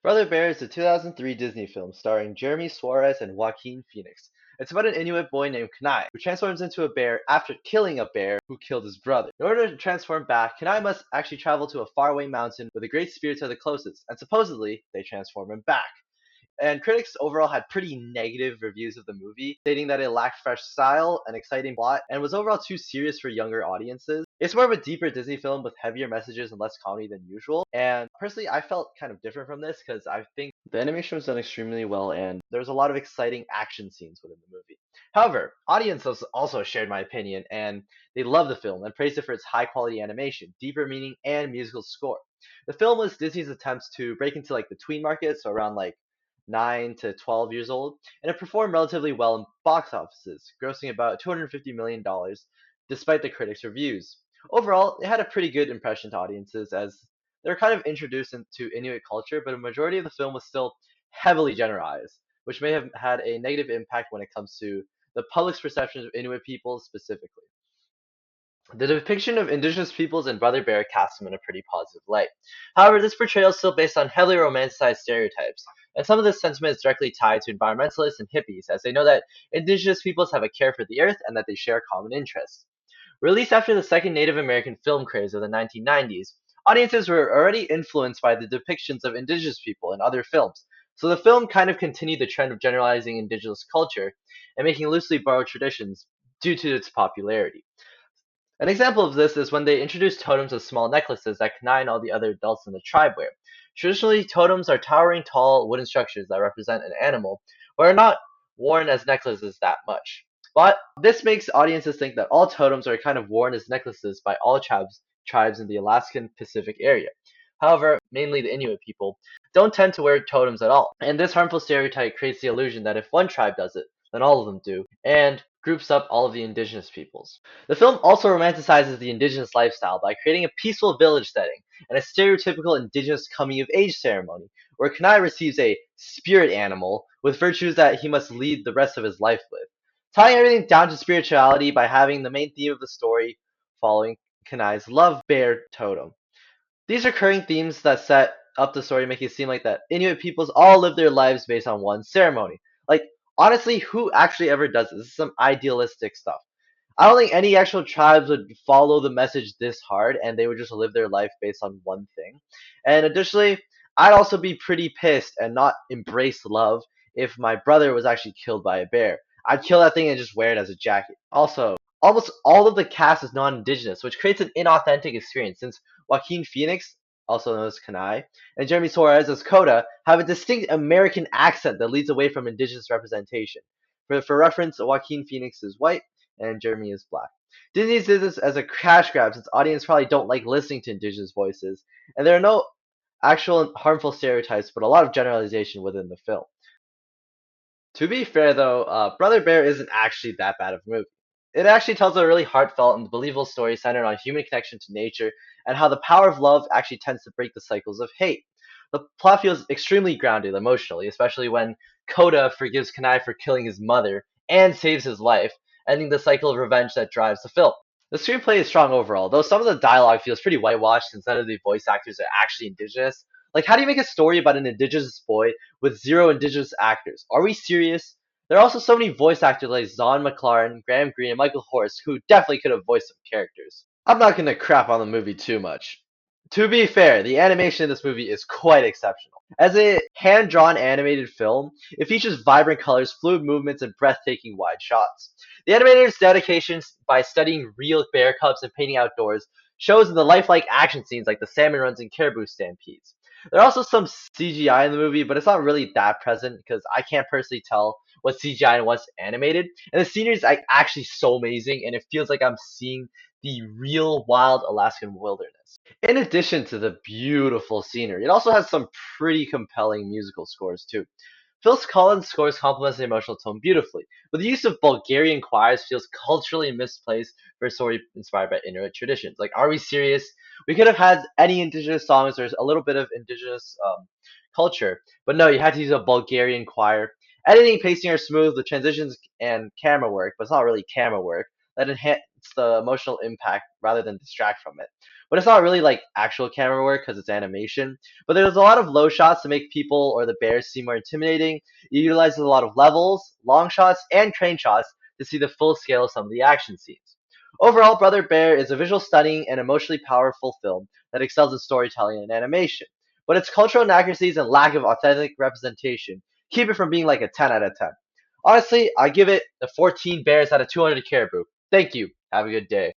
Brother Bear is a 2003 Disney film starring Jeremy Suarez and Joaquin Phoenix. It's about an Inuit boy named Kenai who transforms into a bear after killing a bear who killed his brother. In order to transform back, Kenai must actually travel to a faraway mountain where the great spirits are the closest, and supposedly they transform him back. And critics overall had pretty negative reviews of the movie, stating that it lacked fresh style, an exciting plot, and was overall too serious for younger audiences. It's more of a deeper Disney film with heavier messages and less comedy than usual. And personally, I felt kind of different from this because I think the animation was done extremely well and there's a lot of exciting action scenes within the movie. However, audiences also shared my opinion and they loved the film and praised it for its high quality animation, deeper meaning, and musical score. The film was Disney's attempts to break into like the tween market, so around like 9 to 12 years old, and it performed relatively well in box offices, grossing about $250 million despite the critics' reviews. Overall, it had a pretty good impression to audiences as they were kind of introduced into Inuit culture, but a majority of the film was still heavily generalized, which may have had a negative impact when it comes to the public's perception of Inuit people specifically. The depiction of indigenous peoples in Brother Bear casts them in a pretty positive light. However, this portrayal is still based on heavily romanticized stereotypes, and some of this sentiment is directly tied to environmentalists and hippies, as they know that indigenous peoples have a care for the earth and that they share common interests. Released after the second Native American film craze of the 1990s, audiences were already influenced by the depictions of indigenous people in other films, so the film kind of continued the trend of generalizing indigenous culture and making loosely borrowed traditions due to its popularity. An example of this is when they introduced totems as small necklaces that Kanai and all the other adults in the tribe wear. Traditionally, totems are towering, tall wooden structures that represent an animal, but are not worn as necklaces that much. But this makes audiences think that all totems are kind of worn as necklaces by all tribes in the Alaskan Pacific area. However, mainly the Inuit people don't tend to wear totems at all. And this harmful stereotype creates the illusion that if one tribe does it, then all of them do, and groups up all of the indigenous peoples. The film also romanticizes the indigenous lifestyle by creating a peaceful village setting and a stereotypical indigenous coming of age ceremony, where Kanai receives a spirit animal with virtues that he must lead the rest of his life with, tying everything down to spirituality by having the main theme of the story following Kanai's love bear totem. These recurring themes that set up the story make it seem like that Inuit peoples all live their lives based on one ceremony. Like, honestly, who actually ever does this? This is some idealistic stuff. I don't think any actual tribes would follow the message this hard and they would just live their life based on one thing. And additionally, I'd also be pretty pissed and not embrace love if my brother was actually killed by a bear. I'd kill that thing and just wear it as a jacket. Also, almost all of the cast is non-indigenous, which creates an inauthentic experience since Joaquin Phoenix, also known as Kanai, and Jeremy Suarez as Coda have a distinct American accent that leads away from indigenous representation. For reference, Joaquin Phoenix is white and Jeremy is black. Disney did this as a cash grab since audience probably don't like listening to indigenous voices, and there are no actual harmful stereotypes, but a lot of generalization within the film. To be fair though, Brother Bear isn't actually that bad of a movie. It actually tells a really heartfelt and believable story centered on human connection to nature and how the power of love actually tends to break the cycles of hate. The plot feels extremely grounded emotionally, especially when Coda forgives Kanai for killing his mother and saves his life, ending the cycle of revenge that drives the film. The screenplay is strong overall, though some of the dialogue feels pretty whitewashed since none of the voice actors are actually indigenous. Like, how do you make a story about an indigenous boy with zero indigenous actors? Are we serious? There are also so many voice actors like Zahn McClarnon, Graham Greene, and Michael Horst who definitely could have voiced some characters. I'm not gonna crap on the movie too much. To be fair, the animation in this movie is quite exceptional. As a hand-drawn animated film, it features vibrant colors, fluid movements, and breathtaking wide shots. The animator's dedication by studying real bear cubs and painting outdoors shows in the lifelike action scenes like the salmon runs and caribou stampedes. There are also some CGI in the movie, but it's not really that present because I can't personally tell what's CGI and what's animated. And the scenery is like actually so amazing, and it feels like I'm seeing the real wild Alaskan wilderness. In addition to the beautiful scenery, it also has some pretty compelling musical scores too. Phil Collins' scores complements the emotional tone beautifully, but the use of Bulgarian choirs feels culturally misplaced for a story inspired by Inuit traditions. Like, are we serious? We could have had any indigenous songs or a little bit of indigenous culture, but no, you had to use a Bulgarian choir. Editing, pacing are smooth, the transitions and camera work, but it's not really camera work, that It's the emotional impact rather than distract from it. But it's not really like actual camera work because it's animation. But there's a lot of low shots to make people or the bears seem more intimidating. It utilizes a lot of levels, long shots, and crane shots to see the full scale of some of the action scenes. Overall, Brother Bear is a visual stunning and emotionally powerful film that excels in storytelling and animation. But its cultural inaccuracies and lack of authentic representation keep it from being like a 10 out of 10. Honestly, I give it the 14 bears out of 200 caribou. Thank you. Have a good day.